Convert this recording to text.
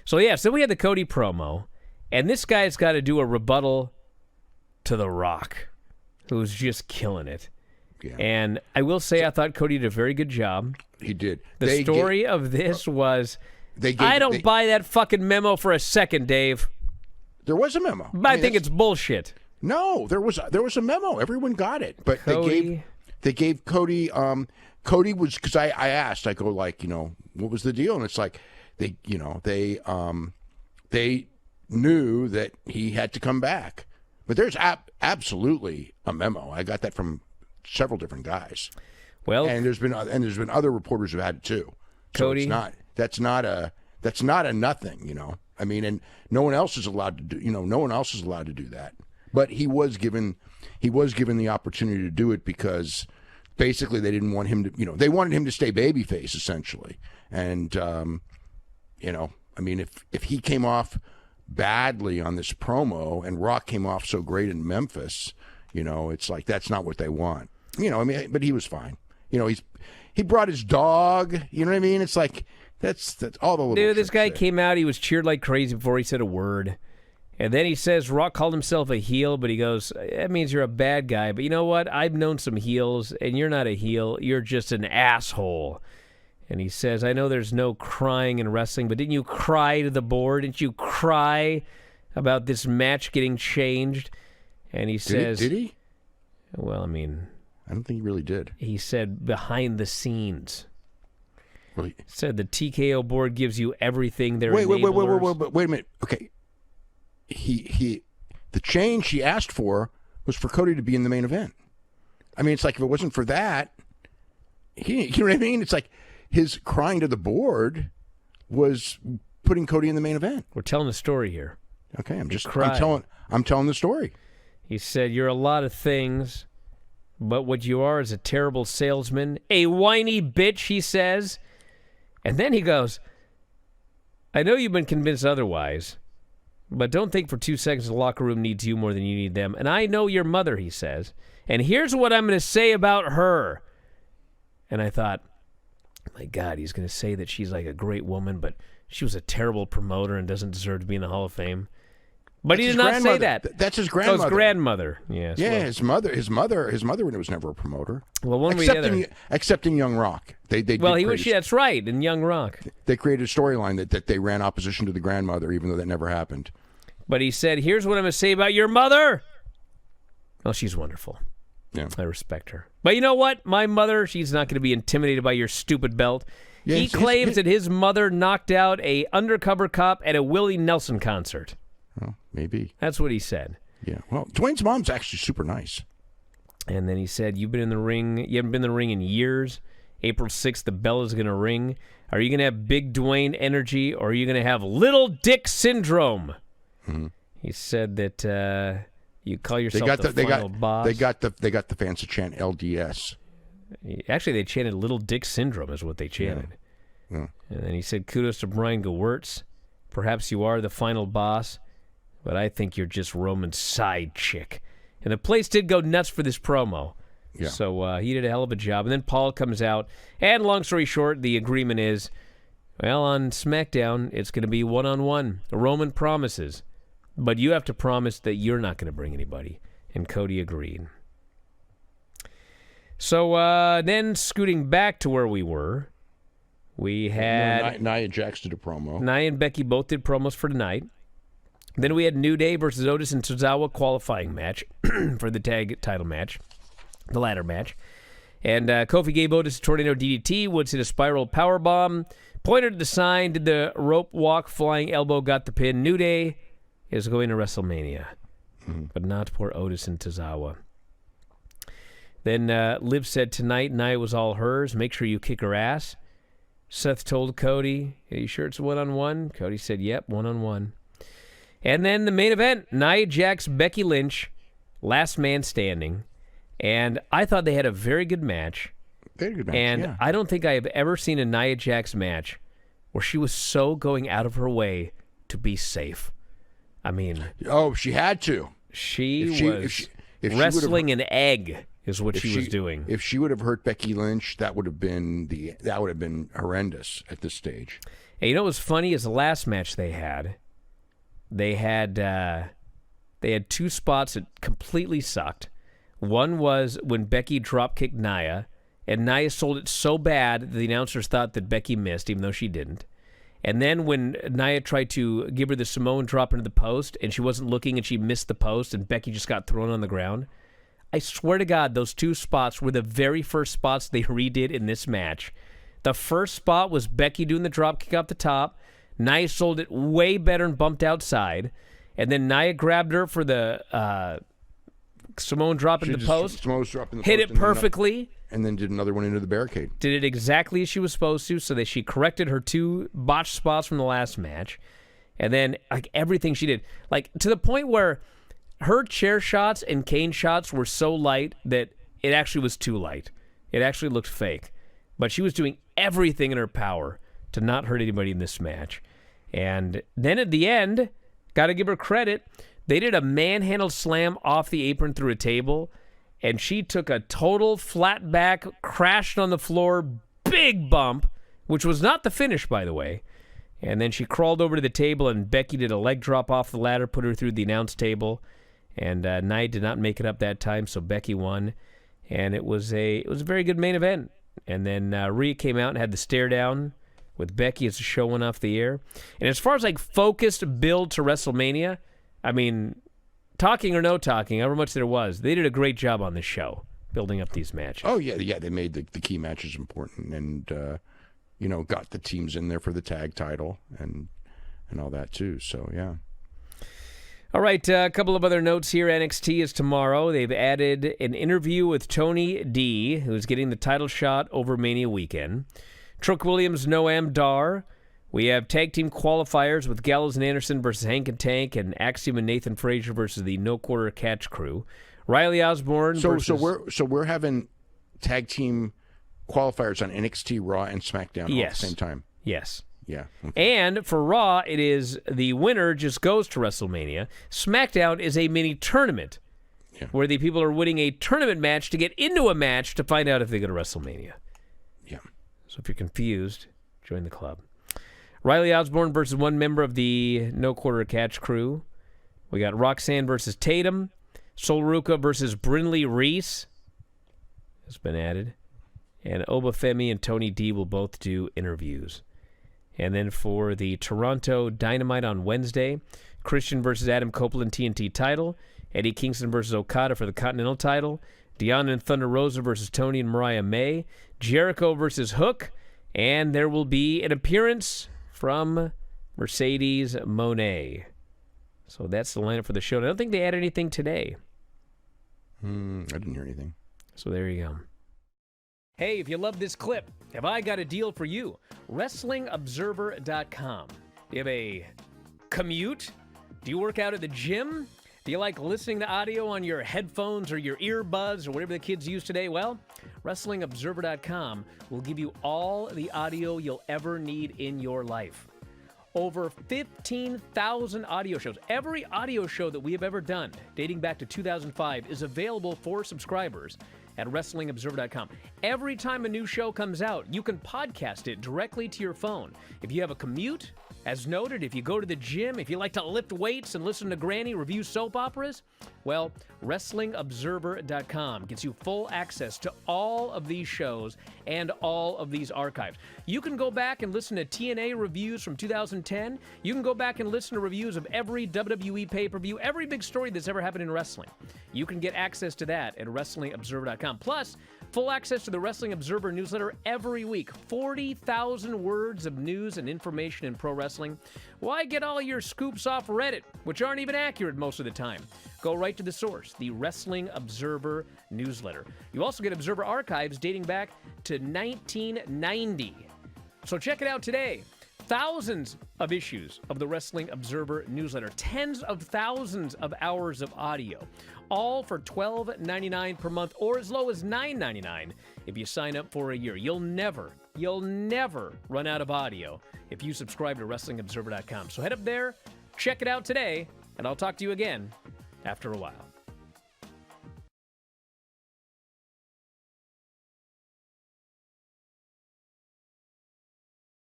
So we had the Cody promo, and this guy's got to do a rebuttal to The Rock, who's just killing it. Yeah. And I will say I thought Cody did a very good job. He did. The story of this was, I don't buy that fucking memo for a second, Dave. There was a memo. I think it's bullshit. No, there was a memo. Everyone got it. But Cody. they gave Cody, Cody was, because I asked, I go like, what was the deal? And it's like, they knew that he had to come back. But there's absolutely a memo. I got that from several different guys. Well, and there's been other reporters who've had it too. So Cody, that's not a nothing, I mean, and no one else is allowed to do, no one else is allowed to do that. But he was given the opportunity to do it because basically they didn't want him to, they wanted him to stay babyface essentially. And I mean, if he came off badly on this promo and Rock came off so great in Memphis, it's like that's not what they want. I mean, but he was fine. He brought his dog. You know what I mean? It's like that's all the little. Dude, this guy came out. He was cheered like crazy before he said a word, and then he says Rock called himself a heel, but he goes, "That means you're a bad guy." But you know what? I've known some heels, and you're not a heel. You're just an asshole. And he says, "I know there's no crying in wrestling, but didn't you cry to the board? Didn't you cry about this match getting changed?" And he says, "Did he?" Well, I mean, I don't think he really did. He said behind the scenes. Well, said the TKO board gives you everything. Wait a minute. Okay, the change he asked for was for Cody to be in the main event. I mean, it's like if it wasn't for that, you know what I mean? It's like his crying to the board was putting Cody in the main event. We're telling the story here. Okay, I'm telling the story. He said, "You're a lot of things, but what you are is a terrible salesman, a whiny bitch," he says. And then he goes, "I know you've been convinced otherwise, but don't think for 2 seconds the locker room needs you more than you need them. And I know your mother," he says. "And here's what I'm going to say about her." And I thought, my God, he's going to say that she's like a great woman, but she was a terrible promoter and doesn't deserve to be in the Hall of Fame. But he did not say that. That's his grandmother. Oh, his grandmother. Yes. Yeah, well, his mother was never a promoter. Well, one way or the other. Except in Young Rock. That's right, in Young Rock. They created a storyline that they ran opposition to the grandmother, even though that never happened. But he said, "Here's what I'm going to say about your mother." Well, she's wonderful. Yeah. I respect her. But you know what? My mother, she's not going to be intimidated by your stupid belt. Yeah, he claims that his mother knocked out a undercover cop at a Willie Nelson concert. Well, maybe. That's what he said. Yeah. Well, Dwayne's mom's actually super nice. And then he said, "You've been in the ring. You haven't been in the ring in years. April 6th, the bell is going to ring. Are you going to have big Dwayne energy, or are you going to have little dick syndrome?" Mm-hmm. He said that you call yourself the final boss. They got the fans to chant LDS. Actually, they chanted "little dick syndrome" is what they chanted. Yeah. And then he said, "Kudos to Brian Gewirtz. Perhaps you are the final boss, but I think you're just Roman's side chick." And the place did go nuts for this promo. Yeah. So he did a hell of a job. And then Paul comes out. And long story short, the agreement is, well, on SmackDown, it's going to be one-on-one. Roman promises. But you have to promise that you're not going to bring anybody. And Cody agreed. So then scooting back to where we were, we had... Nia Jax did a promo. Nia and Becky both did promos for tonight. Then we had New Day versus Otis and Tozawa qualifying match for the tag title match, the ladder match. And Kofi gave Otis a tornado DDT. Woods hit a spiral powerbomb, pointed at the sign, did the rope walk, flying elbow, got the pin. New Day is going to WrestleMania, but not poor Otis and Tozawa. Then Liv said tonight Nia was all hers. Make sure you kick her ass. Seth told Cody, "Are you sure it's one-on-one?" Cody said, "Yep, one-on-one." And then the main event, Nia Jax, Becky Lynch, last man standing. And I thought they had a very good match. Very good match, and yeah. I don't think I have ever seen a Nia Jax match where she was so going out of her way to be safe. I mean... Oh, she had to. She was wrestling an egg is what she was doing. If she would have hurt Becky Lynch, that would have been horrendous at this stage. And you know what was funny is the last match they had two spots that completely sucked. One was when Becky drop-kicked Nia, and Nia sold it so bad that the announcers thought that Becky missed, even though she didn't. And then when Nia tried to give her the Samoan drop into the post, and she wasn't looking, and she missed the post, and Becky just got thrown on the ground. I swear to God, those two spots were the very first spots they redid in this match. The first spot was Becky doing the drop kick off the top. Nia sold it way better and bumped outside. And then Nia grabbed her for the Samoan drop in the post. Hit it perfectly. And then did another one into the barricade. Did it exactly as she was supposed to, so that she corrected her two botched spots from the last match. And then, like, everything she did. Like, to the point where her chair shots and cane shots were so light that it actually was too light. It actually looked fake. But she was doing everything in her power to not hurt anybody in this match. And then at the end, got to give her credit, they did a manhandle slam off the apron through a table, and she took a total flat back, crashed on the floor, big bump, which was not the finish, by the way. And then she crawled over to the table, and Becky did a leg drop off the ladder, put her through the announce table. And Nia did not make it up that time, so Becky won. And it was a very good main event. And then Rhea came out and had the stare down with Becky as the show went off the air. And as far as like focused build to WrestleMania, I mean, talking or no talking, however much there was, they did a great job on this show building up these matches. Oh yeah, they made the key matches important, and got the teams in there for the tag title and all that too. So yeah. All right, a couple of other notes here. NXT is tomorrow. They've added an interview with Tony D, who's getting the title shot over Mania weekend. Trick Williams, Noam Dar. We have tag team qualifiers with Gallows and Anderson versus Hank and Tank, and Axiom and Nathan Frazier versus the No Quarter Catch crew. Riley Osborne versus... So we're having tag team qualifiers on NXT, Raw, and SmackDown all at the same time? Yes. Yeah. Okay. And for Raw, it is the winner just goes to WrestleMania. SmackDown is a mini tournament where the people are winning a tournament match to get into a match to find out if they go to WrestleMania. Yeah. So if you're confused, join the club. Riley Osborne versus one member of the No Quarter Catch crew. We got Roxanne versus Tatum. Sol Ruca versus Brinley Reese has been added. And Obafemi and Tony D will both do interviews. And then for the Toronto Dynamite on Wednesday, Christian versus Adam Copeland TNT title, Eddie Kingston versus Okada for the Continental title, Deonna and Thunder Rosa versus Tony and Mariah May, Jericho versus Hook, and there will be an appearance from Mercedes Moné. So that's the lineup for the show. I don't think they added anything today. I didn't hear anything. So there you go. Hey, if you love this clip, have I got a deal for you? WrestlingObserver.com. Do you have a commute? Do you work out at the gym? Do you like listening to audio on your headphones or your earbuds or whatever the kids use today? Well, WrestlingObserver.com will give you all the audio you'll ever need in your life. Over 15,000 audio shows. Every audio show that we have ever done, dating back to 2005, is available for subscribers at WrestlingObserver.com. Every time a new show comes out, you can podcast it directly to your phone. If you have a commute, as noted, if you go to the gym, if you like to lift weights and listen to Granny review soap operas, well, WrestlingObserver.com gets you full access to all of these shows and all of these archives. You can go back and listen to TNA reviews from 2010. You can go back and listen to reviews of every WWE pay-per-view, every big story that's ever happened in wrestling. You can get access to that at WrestlingObserver.com. Plus, full access to the Wrestling Observer newsletter every week. 40,000 words of news and information in pro wrestling. Why get all your scoops off Reddit, which aren't even accurate most of the time? Go right to the source, the Wrestling Observer newsletter. You also get Observer archives dating back to 1990. So check it out today. Thousands of issues of the Wrestling Observer newsletter. Tens of thousands of hours of audio. All for $12.99 per month or as low as $9.99 if you sign up for a year. You'll never run out of audio if you subscribe to WrestlingObserver.com. So head up there, check it out today, and I'll talk to you again after a while.